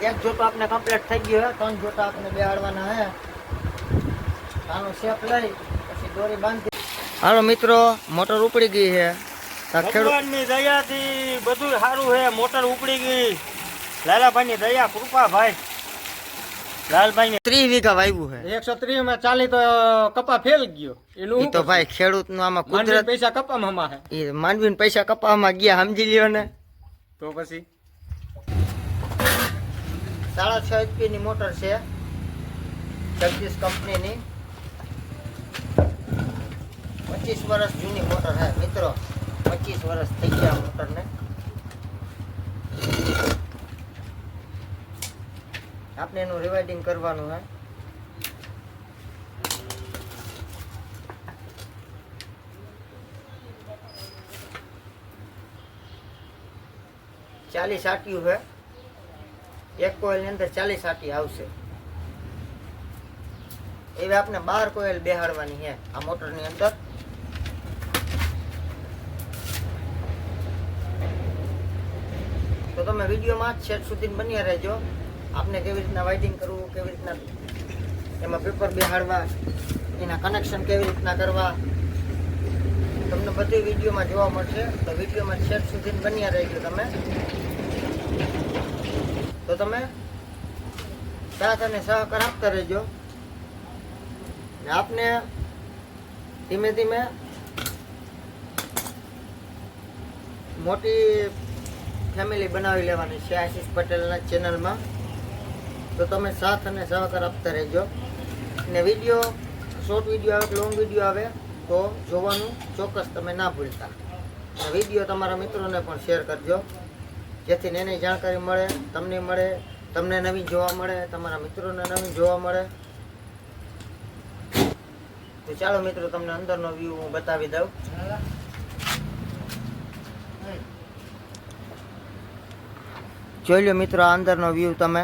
એક જોતો આપણે કમ્પ્લીટ થઈ ગયો હે, 3 જોતા આપણે બેહાડવાના હે. આનો શેપ લઈ પછી દોરી બાંધી. હાલો મિત્રો, મોટર ઉપડી ગઈ છે. ભગવાનની દયાથી બધું સારું છે. મોટર ઉપડી ગઈ. લાલાભાઈની દયા, કૃપા ભાઈ. લાલભાઈ 30 વીઘા વાવ્યું છે. 130 માં 40 તો કપા ફેલ ગયો. એનું તો ભાઈ ખેડૂત નું આમાં કુદરત પૈસા કપામાં માં છે. એ માંડવીને પૈસા કપામાં ગયા, સમજી લ્યો ને. તો પછી 6.5 HP ની મોટર છે, જગદીશ કંપનીની. 25 વર્ષ જૂની મોટર છે મિત્રો. 25 વર્ષ થઈ ગયા મોટરને. આપણે એનું રિવાઇડિંગ કરવાનું છે. ચાલીસ આટિયું છે. એક કોઇલ ની અંદર 40 આટી આવશે. એવી આપણે 12 કોઇલ બેહાડવાની છે આ મોટર ની અંદર. તો તમે વિડીયોમાં છેક સુધી બન્યા રહેજો. આપણે કેવી રીતના વાઇડિંગ કરવું, કેવી રીતના એમાં પેપર બેહાડવા, એના કનેક્શન કેવી રીતના કરવા, તમને બધી વિડીયોમાં જોવા મળશે. તો વિડીયોમાં છેક સુધી બન્યા રહેજો તમે. તો તમે સાથ અને સહકાર આપતા રહેજો. આપને ધીમે ધીમે મોટી ફેમિલી બનાવી લેવાની છે આશીષ પટેલના ચેનલમાં. તો તમે સાથ અને સહકાર આપતા રહેજો. ને વિડીયો શોર્ટ વિડીયો આવે કે લોંગ વિડીયો આવે તો જોવાનું ચોક્કસ તમે ના ભૂલતા. અને વિડીયો તમારા મિત્રોને પણ શેર કરજો, જેથી એની જાણકારી મળે, તમને મળે, તમને નવી જોવા મળે, તમારા મિત્રોને નવી જોવા મળે. તો ચાલો મિત્રો, તમને અંદરનો વ્યૂ હું બતાવી દઉં. જોઈ લો મિત્રો આ અંદરનો વ્યૂ તમે.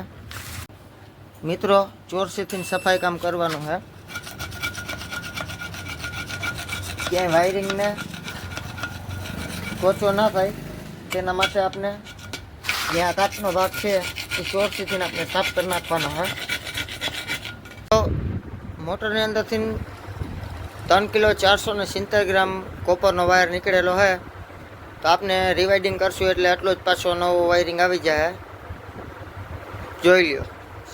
મિત્રો ચોરસીથી સફાઈ કામ કરવાનું છે. ક્યાંય વાયરિંગને કોચો ના થાય તેના માટે આપણે જ્યાં કાચનો ભાગ છે એ ચોરસીથી આપણે સાફ કરી નાખવાનો છે. તો મોટરની અંદરથી 3 કિલો 470 ગ્રામ કોપરનો વાયર નીકળેલો છે. તો આપણે રિવાઇડિંગ કરશું એટલે આટલો જ પાછો નવો વાયરિંગ આવી જાય. જોઈ લ્યો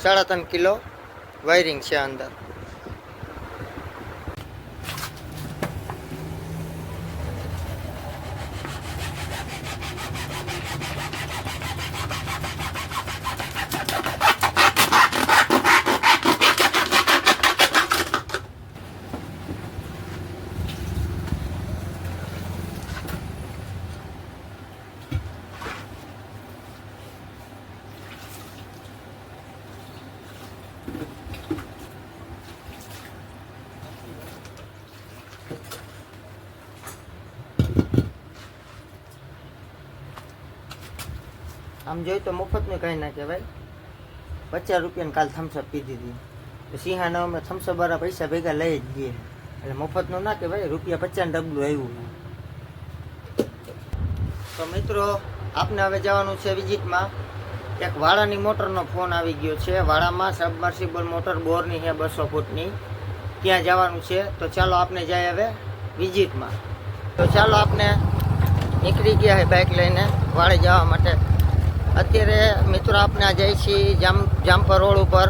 3.5 કિલો વાયરિંગ છે અંદર. આમ જોઈ તો મફતનું કંઈ ના કહેવાય. 50 રૂપિયાની કાલ થમ્સઅપ પીધી હતી. તો સિંહાના અમે થમ્સઅપ વાળા પૈસા ભેગા લઈ જ ગઈએ. એટલે મફતનું ના કહેવાય. ₹50 ડબલું આવ્યું. તો મિત્રો આપને હવે જવાનું છે વિઝિટમાં. એક વાડાની મોટરનો ફોન આવી ગયો છે. વાડામાં સબમર્સિબલ મોટર બોરની છે 200 ફૂટની. ત્યાં જવાનું છે. તો ચાલો આપણે જઈએ હવે વિઝિટમાં. તો ચાલો આપણે નીકળી ગયા છે બાઇક લઈને વાડે જવા માટે. અત્યારે મિત્રો આપણે આ જઈએ છીએ જામપર રોડ ઉપર.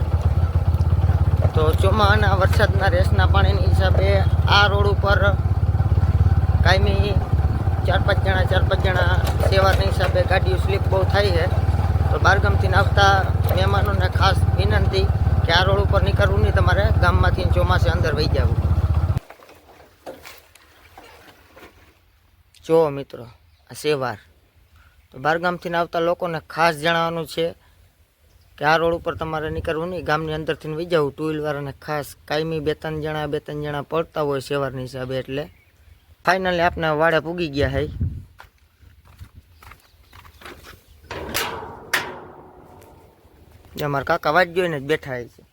તો ચોમાસાના વરસાદના રેસના પાણીની હિસાબે આ રોડ ઉપર કાયમી 4-5 જણા સેવાના હિસાબે ગાડીઓ સ્લીપ બહુ થાય છે. તો બહારગામથી આવતા મહેમાનોને ખાસ વિનંતી કે આ રોડ ઉપર નીકળવું નહીં, તમારે ગામમાંથી ચોમાસે અંદર વહી જવું. જો મિત્રો આ સેવાર. તો બહારગામથી આવતા લોકોને ખાસ જણાવવાનું છે કે આ રોડ ઉપર તમારે નીકળવું નહીં, ગામની અંદરથી વહી જવું. 2 વ્હીલ વાળાને ખાસ કાયમી 2-3 જણા પડતા હોય સેવારના હિસાબે. એટલે ફાઇનલી આપણે વાડે પૂગી ગયા છે. અમારા કાકા વાટ જોઈને જ બેઠા છે.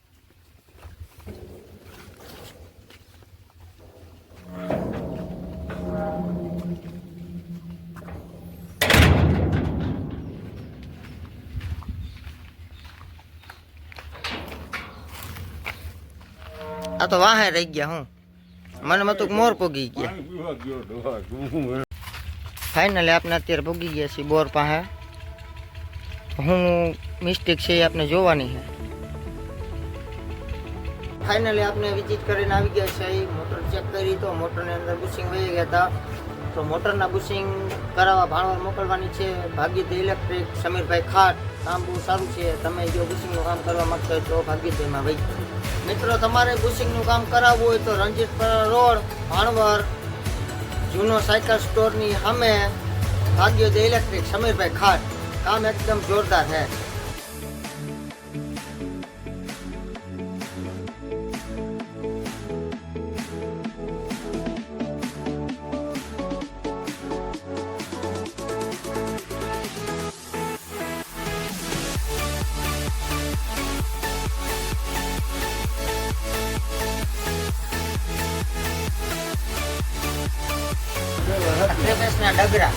આ તો વાહે રહી ગયા હું મને મતું મોર પોગી ગયા. ફાઇનલી આપણે અત્યારે પોગી ગયા છીએ બોર પાસે. હું મિસ્ટેક છે એ આપણે જોવાની છે. ફાઇનલી આપણે વિઝિટ કરીને આવી ગયા છે. મોટર ચેક કરી તો મોટરની અંદર બુશિંગ વહી ગયા હતા. તો મોટરના બુશિંગ કરાવવા ભાણવર મોકલવાની છે. ભાગ્યદય ઇલેક્ટ્રિક સમીરભાઈ ખાટ. કામ બહુ સારું છે. તમે જો બુશિંગનું કામ કરવા માંગતા હોય તો ભાગ્યદયમાં વહી. મિત્રો તમારે બુશિંગનું કામ કરાવવું હોય તો રણજીતપરા રોડ ભાણવર જૂનો સાયકલ સ્ટોરની સામે ભાગ્યોદય ઇલેક્ટ્રિક સમીરભાઈ ખાટ. કામ એકદમ જોરદાર છે. ટ્રેકેસના ડગરા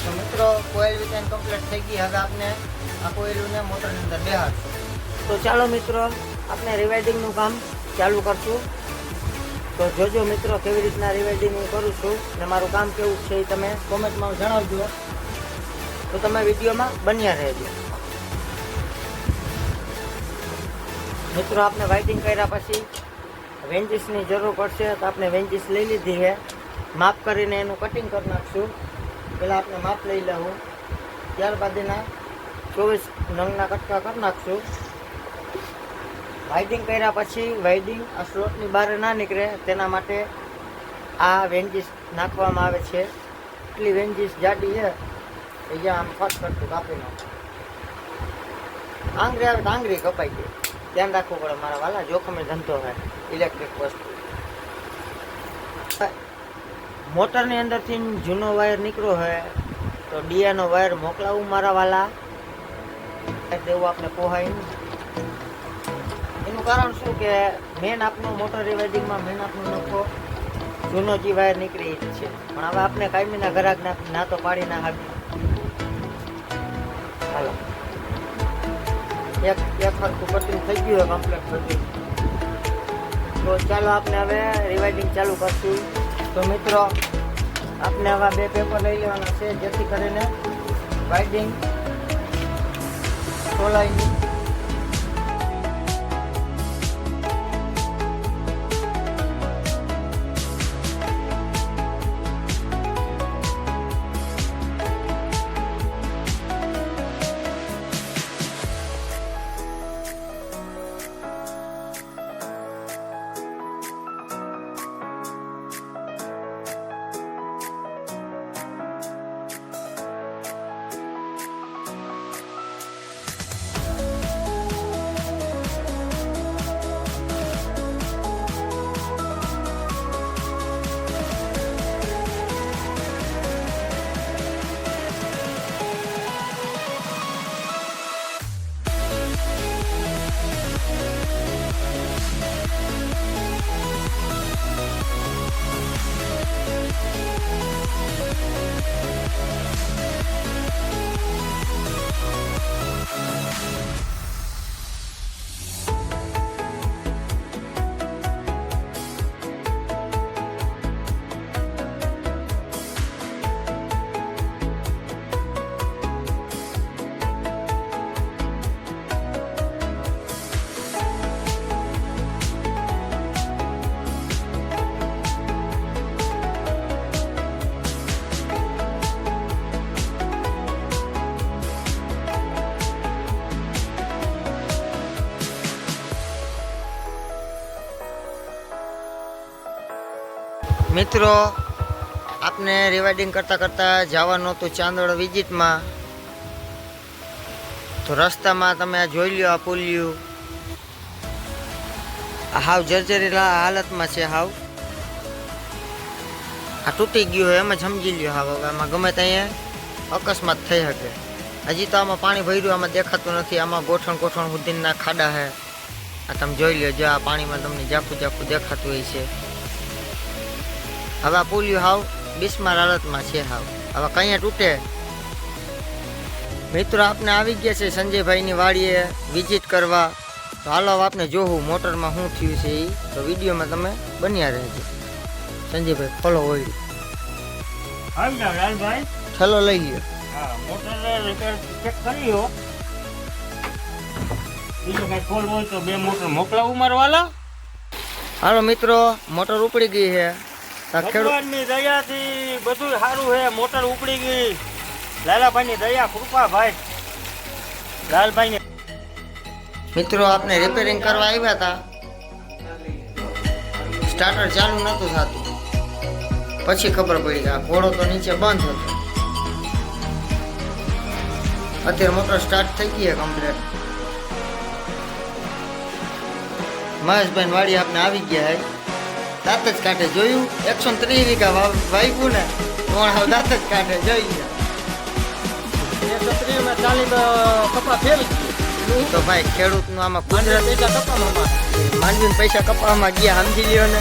તો મિત્રો કોઇલ વિતરણ કમ્પ્લીટ થઈ ગઈ. હવે આપણે આ કોઇલને મોટરની અંદર બેહાડશું. તો ચાલો મિત્રો આપણે રિવાઇડિંગનું કામ ચાલુ કરશું. તો જોજો મિત્રો કેવી રીતના રિવાઇડિંગ હું કરું છું અને મારું કામ કેવું છે એ તમે કોમેન્ટમાં જણાવજો. તો તમે વિડીયોમાં બન્યા રહેજો. મિત્રો આપણે વાઇડિંગ કર્યા પછી વેન્ચીસની જરૂર પડશે તો આપણે વેન્ચીસ લઈ લીધી છે. માપ કરીને એનું કટિંગ કરી નાખશું. પહેલાં આપણે માપ લઈ લઉં, ત્યારબાદ એના 24 નંગના કટકા કરી નાખશું. વાઇડિંગ કર્યા પછી વાઇડિંગ આ સ્લોટની બહાર ના નીકળે તેના માટે આ વેન્ચીસ નાખવામાં આવે છે. એટલી વેન્ચીસ જાડી છે કે જ્યાં આમ ફટ કરતું કાપી નાખો. આંગળી આવે તો આંગળી કપાઈ જાય. ધ્યાન રાખવું પડે મારા વાલા, જોખમી ધંધો છે ઇલેક્ટ્રિક વસ્તુ. મોટરની અંદરથી જૂનો વાયર નીકળ્યો હોય તો ડીઆનો વાયર મોકલાવું મારા વાલા. તેવું આપણે પોહાય નહીં. એનું કારણ શું કે મેન આપનું મોટર રિવાઇડિંગમાં મેન આપનું નફો જૂનો જે વાયર નીકળી જ છે. પણ હવે આપણે કાયમીના ગ્રાહક ના તો પાડી ના હાલ. હાલો એક હરખું કટિંગ થઈ ગયું હોય કમ્પ્લીટ બધું. તો ચાલો આપણે હવે રિવાઇડિંગ ચાલુ કરશું. તો મિત્રો આપણે આવા 2 પેપર લઈ લેવાના છે જેથી કરીને વાઇડિંગ ખોલાય નહીં. મિત્રો આપને રિવાઇડિંગ કરતાં કરતાં જવાનું હતું ચાંદોડ વિઝિટમાં. તો રસ્તામાં તમે આ જોઈ લ્યો, આ પુલિયું હાવ જર્જરી હાલતમાં છે. હાવ આ તૂટી ગયું હોય એમ જ સમજી લ્યો. હાવ હવે આમાં ગમે ત્યાં અકસ્માત થઈ શકે. હજી તો આમાં પાણી ભર્યું, આમાં દેખાતું નથી. આમાં ગોઠણ સુધીના ખાડા છે. આ તમે જોઈ લ્યો, જો આ પાણીમાં તમને ઝાખું દેખાતું હોય છે. હવે આ પુલિયું હાવ બિસ્માર હાલતમાં છે. હાવ હવે કઈ તૂટે. મિત્રો આપને આવી ગયા છે સંજયભાઈની વાડીએ વિઝિટ કરવા. તો હાલો આપને જોવું મોટરમાં શું થયું છે એ. તો વિડીયોમાં તમે બન્યા રહેજો. સંજયભાઈ ખોલો હોય આવી જાવ લાલભાઈ, ઠેલો લઈ લ્યો. હા મોટર રિપેર ચેક કરી લો. બીજું કઈ ફોલ્ટ હોય તો 2 મોટર મોકલાવું મારા વાલા. હાલો મિત્રો, મોટર ઉપડી ગઈ છે. ભગવાનની દયાથી બધું સારું છે. મોટર ઉપડી ગઈ. લાલાભાઈની દયા, કૃપા ભાઈ લાલભાઈ. મિત્રો આપને રિપેરિંગ કરવા આવ્યા હતા. સ્ટાર્ટર ચાલુ નહોતું થતું. પછી ખબર પડી કે આ ઘોડો તો નીચે બંધ હતો. અત્યારે મોટર સ્ટાર્ટ થઈ ગઈ કમ્પ્લીટ. મહેશભાઈ વાડી આપને આવી ગયા. દાંત જ કાઢે. જોયું 130 વીઘા વાવ્યું ને કોણ હાવ દાંત જ કાઢે. જોઈ ગયા 130 માં 40 કપા ફેરી તો ભાઈ ખેડૂતનું આમાં કુદરત એટલા કપામાં માંડવીને પૈસા કપાવામાં ગયા. સમજી લ્યો ને.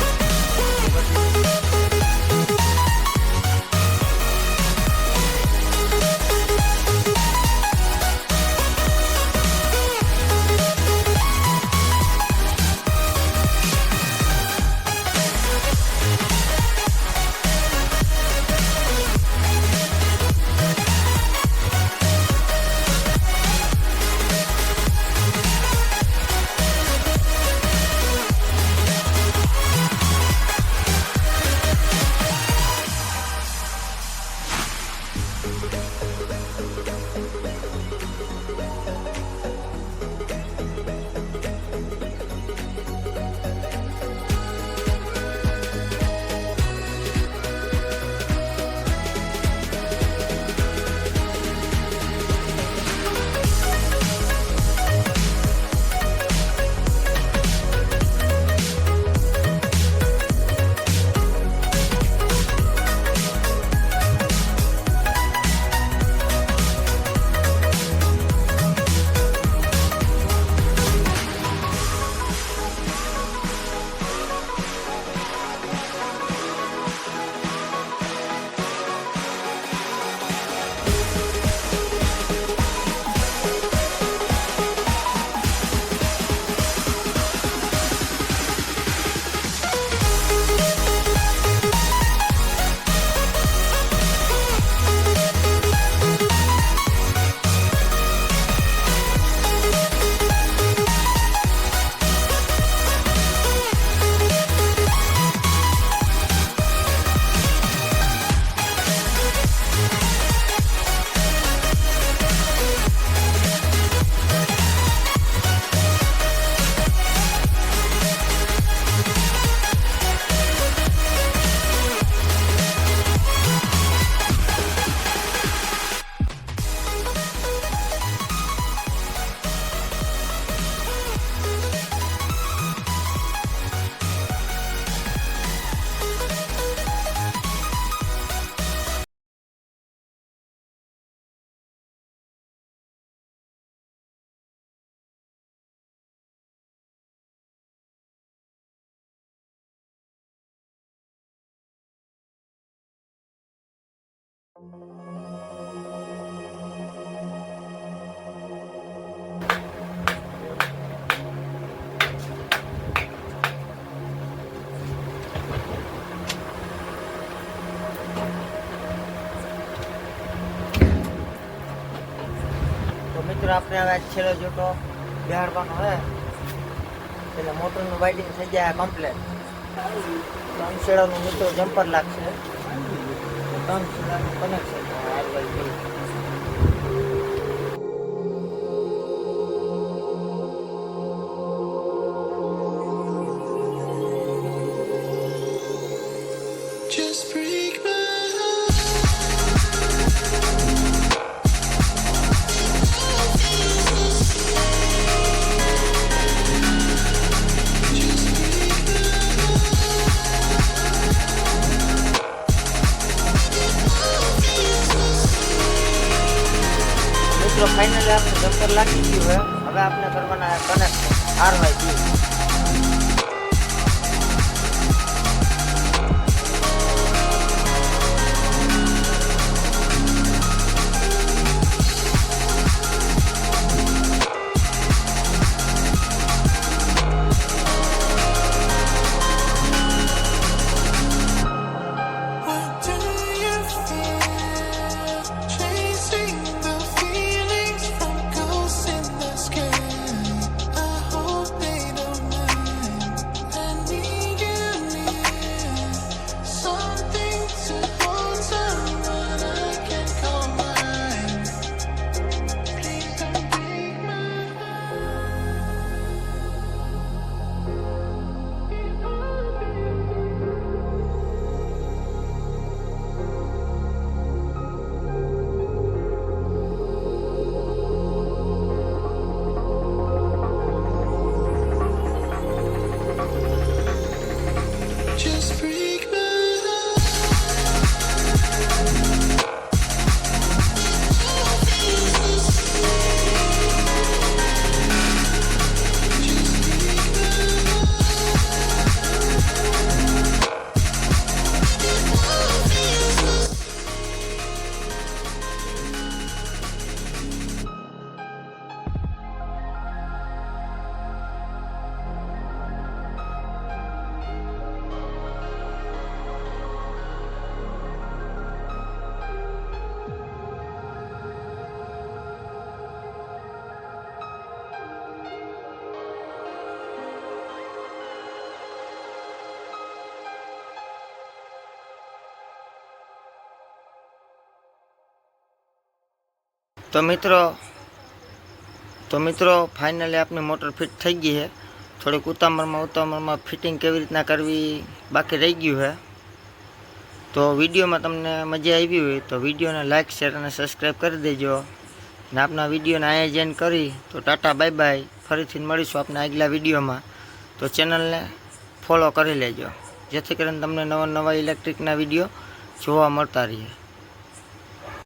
મિત્રો આપણે હવે છેલ્લો જોટો બેહાડવાનો હે એટલે મોટરનું વાઇડિંગ થઈ જાય કમ્પ્લેટ. 3 શેડાનું મિત્રો જમ્પર લાગશે. 3 શેડાનું કનેક્શન Just break my મિત્રો ફાઇનલી આપણે જમ્પર લાગી ગયું છે. હવે આપણે કરવાના connect RYG. What do you feel? Chasing the feelings from ghosts in the sky. I hope they don't mind. I need you near. Something to hold someone I can call mine. Please don't break my just break my તો મિત્રો finally આપની motor fit થઈ ગઈ છે. થોડીક ઉતામળમાં fitting કેવી રીતના કરવી બાકી રહી ગયું છે. તો વિડીયોમાં તમને મજા આવી હોય તો વિડીયોને લાઇક શેર અને સબસ્ક્રાઈબ કરી દેજો. અને આપના વિડીયોને આયોજન કરી તો ટાટા બાય બાય. ફરીથી મળીશું આપણે આગલા વિડીયોમાં. તો ચેનલને ફોલો કરી લેજો જેથી કરીને તમને નવા ઇલેક્ટ્રિકના વિડીયો જોવા મળતા રહે.